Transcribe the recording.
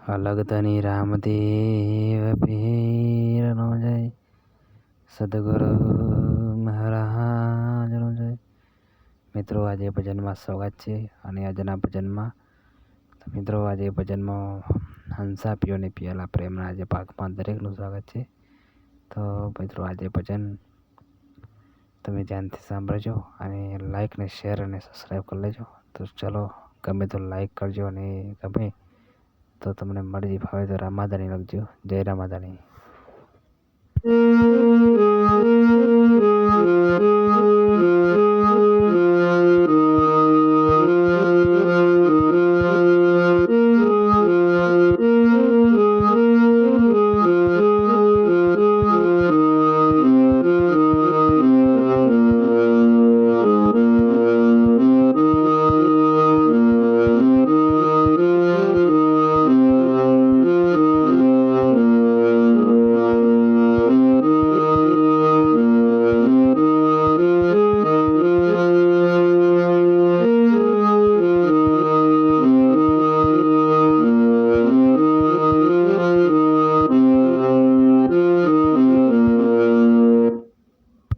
અલગ તની રામદેવ પીરનો જય, સદગુરુ મહારાજનો જય. મિત્રો, આજે ભજનમાં સ્વાગત છે. અને આજના ભજનમાં મિત્રો આજે ભજનમાં હંસા પીઓને પિયાલા પ્રેમના આજે ભાગમાં દરેકનું સ્વાગત છે. તો મિત્રો આજે ભજન તમે ધ્યાનથી સાંભળજો અને લાઈક ને શેર અને સબસ્ક્રાઈબ કરી લેજો. તો ચલો, ગમે તો લાઈક કરજો અને ગમે તો તમને મરજી ફાવે તો રામાદાની લખજો. જય રામાદાની.